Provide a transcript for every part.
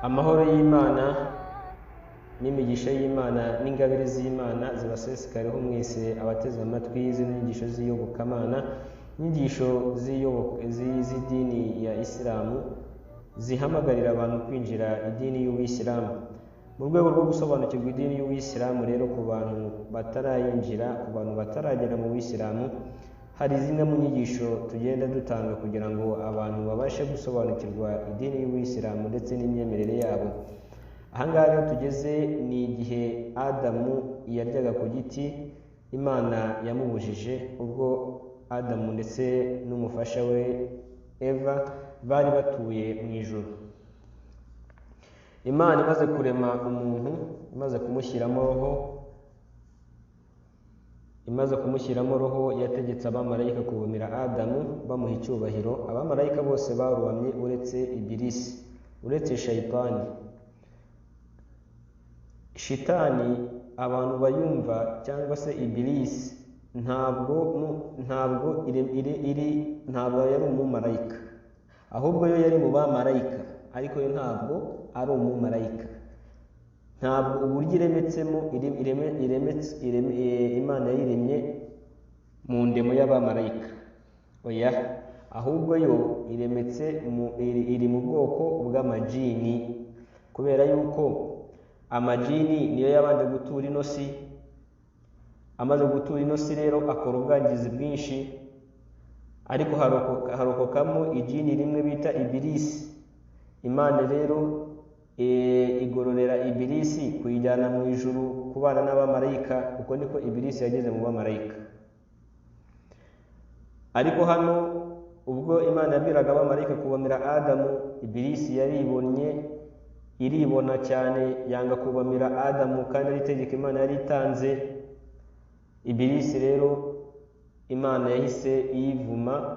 amahoro y'Imana n'imigisha y'Imana n'ingabire z'Imana zibasesekareho mwese abateze amatwi zino nyigisho z'iyobokamana, inyigisho z'idini ya Isilamu zihamagarira abantu kwinjira idini y'Ubuyisilamu. Mu rwego rwo gusobanukirwa idini y'Ubuyisilamu rero, ku bantu batarayinjira, ku bantu bataragera mu Buyisilamu, hari zimwe mu nyigisho tugenda dutanga kugira ngo abantu babashe gusobanukirwa idini y'Ubuyisilamu ndetse n'imyemerere yabo. Ahangaha rero tugeze ni igihe Adamu yaryaga ku giti Imana yamubujije, ubwo Adamu ndetse n'umufasha we Eva bari batuye mu ijuru. Imana imaze kurema umuntu, imaze kumushyiramo roho, yategetse abamarayika kubumira Adamu bamuha icyubahiro. Abamarayika bose barubamye uretse Ibilisi, uretse Shayitani. Shitani abantu bayumva cyangwa se Ibilisi ntabwo yari umumarayika, ahubwo yo yari mu bamarayika, ariko yo ntabwo ari umumarayika. Ntabwo uburyo iremetsemo Imana yayiremye mu ndemo y'abamarayika, oya, ahubwo yo iri mu bwoko bw'amajini, kubera yuko amajini niyo yabanje gutura ino si. Amaze gutura ino si rero akora ubwangizi bwinshi, ariko harokokamo ijini rimwe bita Ibilisi. Imana rero igororera Ibilisi kuyijyana mu ijuru kubana n'abamarayika, kuko niko Ibilisi yageze mu bamarayika. Ariko hano ubwo Imana yabwiraga abamarayika kubamira Adamu, Ibilisi iribona cyane, yanga kubamira Adamu kandi ari itegeko Imana yari itanze. Ibilisi rero Imana yahise iyivuma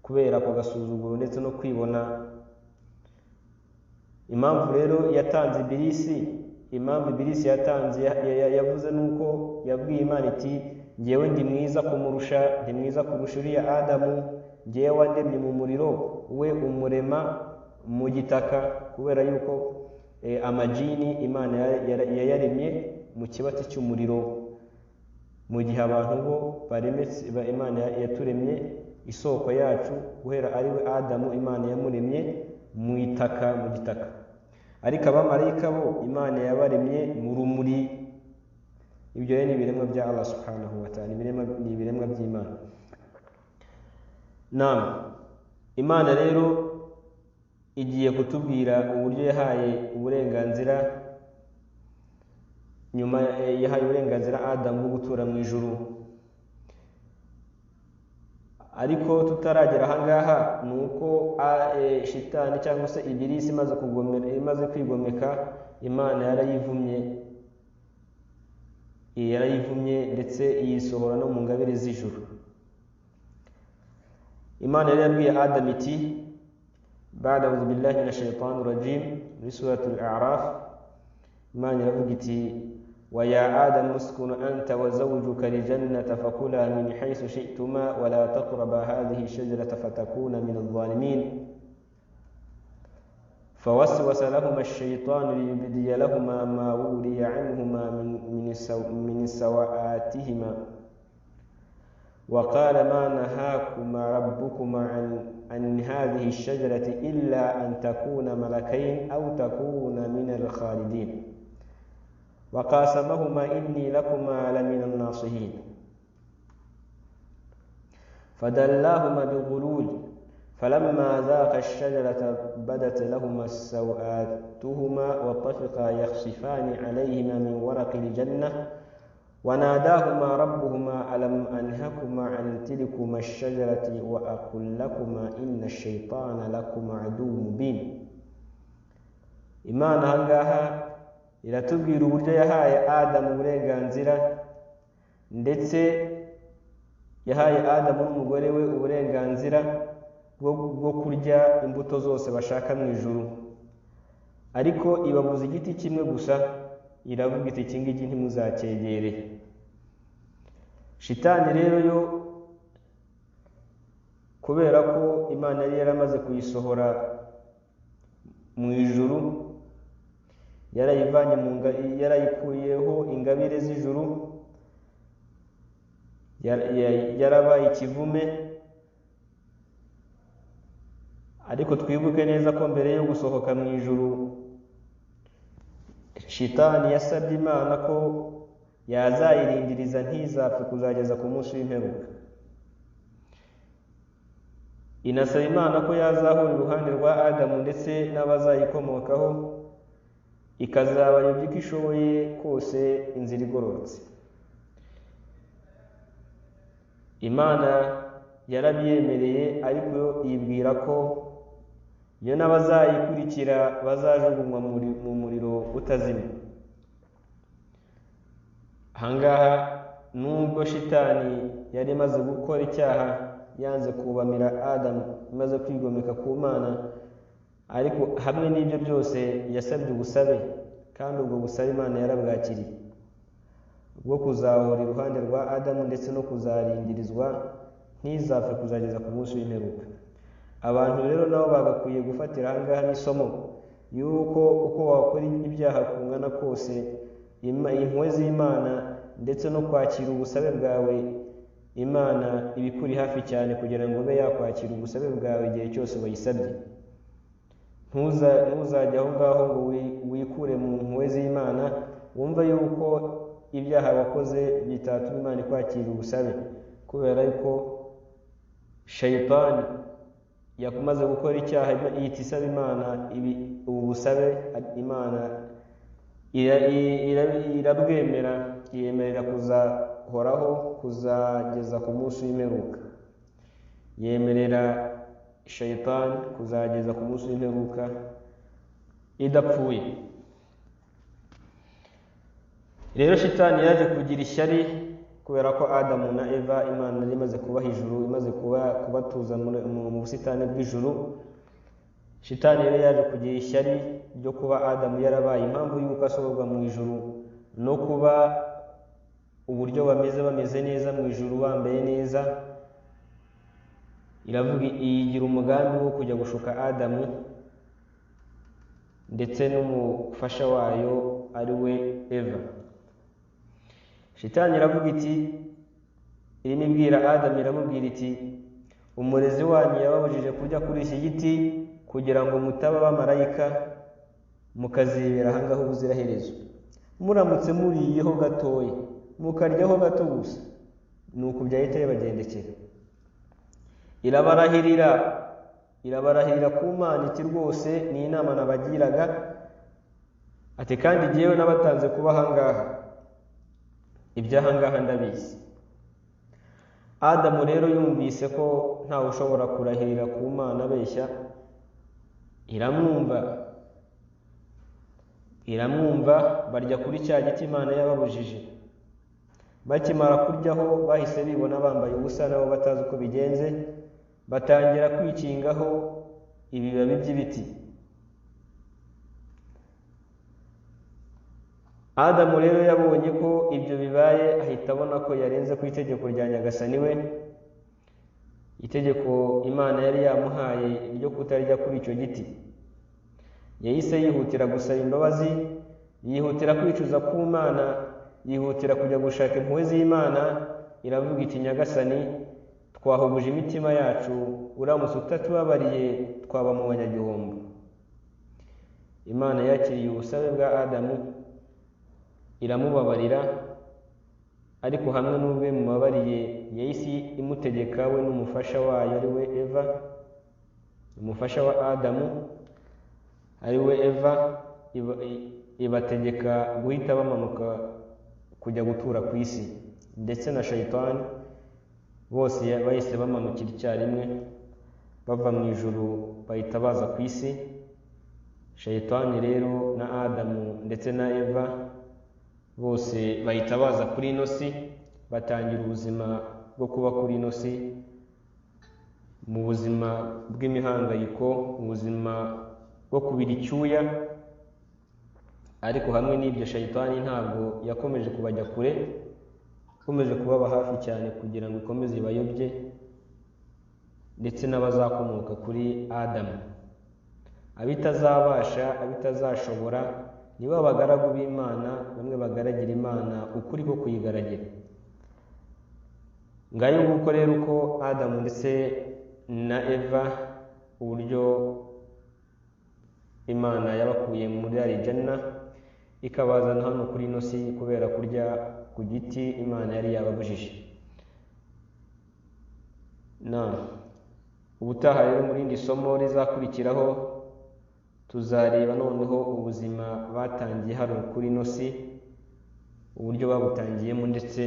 kubera ako gasuzuguro ndetse no kwibona. Impamvu rero yatanze Ibilisi, yavuze nuko yabwiye Imana iti, njyewe ndi mwiza kurusha uriya Adamu, njyewe wandemye mu muriro, we umurema mu gitaka, kubera yuko amajini Imana yayaremye mu kibatsi cy'umuriro, mu gihe abantu bo Imana yaturemye isoko yacu guhera ari we Adamu, Imana yamuremye mu gitaka. Ariko abamarayika bo Imana yabaremye mu rumuri. Ibyo rero ni ibiremwa bya Allah subhanahu wa ta'ala, ni ibiremwa by'Imana. Imana rero igiye kutubwira uburyo yahaye uburenganzira Adamu bwo gutura mu ijuru. Ariko tutaragera ahangaha, ni uko Shitani cyangwa se Ibilisi imaze kwigomeka, Imana yarayivumye ndetse yisohora no mu ngabire z'ijuru. Imana yari yabwiye Adamu iti, ba'da a'udhu billahi minash shaitanir rajim, muri suratul A'raf, Imana iravuga iti, wa ya Adamu uskun anta wa zawjuka aljannata fakula min haythu shi'tuma wa la taqraba hadhihi ash-shajarata fatakuna min adh-dhalimin. فوسوس لهما الشيطان ليبدي لهما ما وري عنهما من سوآتهما وقال ما نهاكما ربكما عن هذه الشجرة إلا أن تكونا ملكين أو تكونا من الخالدين وقاسمهما إني لكما لمن الناصحين فدلاهما بغرور فلما ذاقا الشجرة بدت لهما سوآتهما وطفقا يخصفان عليهما من ورق الجنة وناداهما ربهما ألم أنهكما عن تلكما الشجرة وأقل لكما إن الشيطان لكما عدو مبين. Imana ahangaha iratubwira uburyo yahaye Adamu uburenganzira, ndetse yahaye Adamu n'umugore we uburenganzira bwo kurya imbuto zose bashaka mu ijuru, ariko ibabuza igiti kimwe gusa. Iravuga iti, iki ngiki ntimuzacyegere. Shitani rero yo, kubera ko Imana yari yaramaze kuyisohora mu ijuru, yarayikuyeho ingabire z'ijuru, yarabaye ikivume. Ariko twibuke neza ko mbere yo gusohoka mu ijuru, shitani yasabye Imana ko yazayirindiriza ntizapfe kuzageza ku munsi w'imperuka. Inasaba Imana ko yazahura iruhande rwa Adamu ndetse n'abazayikomokaho, ikazabayobya uko ishoboye kose inzira igororotse. Imana yarabyemereye, ariko yibwira ko iyo n'abazayikurikira bazajugunywa mu muriro utazima. Ahangaha nubwo shitani yari imaze gukora icyaha, yanze kubamira Adamu, imaze kwigomeka ku Mana, ariko hamwe n'ibyo byose yasabye ubusabe, kandi ubwo busabe Imana yarabwakiriye bwo kuzahora iruhande rwa Adamu ndetse no kuzarindirizwa ntizapfe kuzageza ku munsi w'imperuka. Abantu rero nabo bagakwiye gufatira ahangaha n'isomo yuko uko wakora ibyaha kungana kose, impuhwe z'Imana ndetse no kwakira ubusabe bwawe, Imana ibikuri hafi cyane kugira ngo ube yakwakira ubusabe bwawe igihe cyose wayisabye. Ntuzajya aho ngaho ngo wikure mu mpuhwe z'Imana, wumva yuko ibyaha wakoze bitatuma Imana ikwakira ubusabe, kubera yuko shayitani yakumaze gukora icyaha ihita isaba Imana ubu busabe. Imana irabwemera, yemerera kuzahoraho kuzageza ku munsi w'imperuka. Yemerera shayitani kuzageza ku munsi w'imperuka idapfuye. Rero shitani yaje kugira ishyari kubera ko Adamu na Eva Imana yari imaze kubaha ijuru, imaze kubatuza mu busitani bw'ijuru. Shitani rero yaje kugira ishyari ryo kuba Adamu yarabaye impamvu y'uko asohorwa mu ijuru, no kuba uburyo bameze neza mu ijuru, bambaye neza. Iravuga iyigira umugambi wo kujya gushuka Adamu ndetse n'umufasha wayo ari we Eva. Shitani iravuga iti, irimo ibwira Adamu, iramubwira iti, umurezi wanyu yababujije kurya kuri iki giti kugira ngo mutaba abamarayika mukazibera ahangaho ubuziraherezo. Muramutse muriyeho gatoya, mukaryaho gato gusa, nuko byahita bibagendekera. Irabarahirira ku Mana iti, rwose ni inama nabagiraga, ati kandi jyewe nabatanze kuba ahangaha, iby'ahangaha ndabizi. Adamu rero yumvise ko ntawe ushobora kurahirira ku Mana abeshya, iramwumva, barya kuri cya giti Imana yababujije. Bakimara kuryaho bahise bibona bambaye ubusa, nabo batazi uko bigenze, batangira kwikingaho ibibabi by'ibiti. Adamu rero yabonye ko ibyo bibaye, ahita abona ko yarenze ku itegeko rya Nyagasani we, itegeko Imana yari yamuhaye ryo kutarya kuri icyo giti. Yahise yihutira gusaba imbabazi, yihutira kwicuza ku Mana, yihutira kujya gushaka impuhwe z'Imana. Iravuga iti, Nyagasani, twahuguje imitima yacu, uramutse utatubabariye twaba mu banyagihombo. Imana yakiriye ubusabe bwa Adamu, iramubabarira, ariko hamwe n'ubwo mubabariye, yahise imutegeka we n'umufasha wayo ari we Eva, umufasha wa Adamu ari we Eva, ibategeka guhita bamanuka kujya gutura ku isi. Ndetse na shayitani bose bahise bamanukira icyarimwe, bava mu ijuru bahita baza ku isi. Shayitani rero na Adamu ndetse na Eva bose bahita baza kuri ino si, batangira ubuzima bwo kuba kuri ino si, mu buzima bw'imihangayiko, mu buzima bwo kubira icyuya. Ariko hamwe n'ibyo, shayitani ntabwo yakomeje kubajya kure, ikomeje kubaba hafi cyane kugira ngo ikomeze ibayobye, ndetse n'abazakomoka kuri Adamu. Abitazabasha, abitazashobora nibo abagaragu b'Imana, bamwe bagaragira Imana ukuri ko kuyigaragira. Ngayo nguko rero uko Adamu ndetse na Eva uburyo Imana yabakuye muri Al-Jannah ikabazana hano kuri ino si kubera kurya ku giti Imana yari yababujije. Ubutaha rero mu rindi somo rizakurikiraho tuzareba noneho ubuzima batangiye hano kuri ino si, uburyo babutangiyemo, ndetse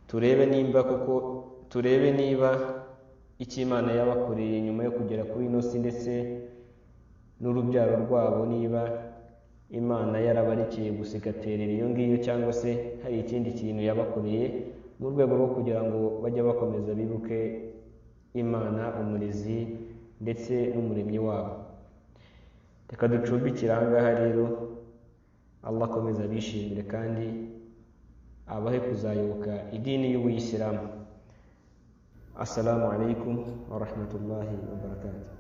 turebe niba icyo Imana yabakoreye nyuma yo kugera kuri ino si ndetse n'urubyaro rwabo, niba Imana yarabarekeye gusa igaterera iyo ngiyo, cyangwa se hari ikindi kintu yabakoreye mu rwego rwo kugira ngo bajye bakomeza bibuke Imana umurezi ndetse n'umuremyi wabo. Reka ducumbikire aha ngaha rero, Allah akomeza abishimire kandi abahe kuzayoboka idini y'Ubuyisilamu. Assalamu alaikum wa rahmatullahi wa barakatuh.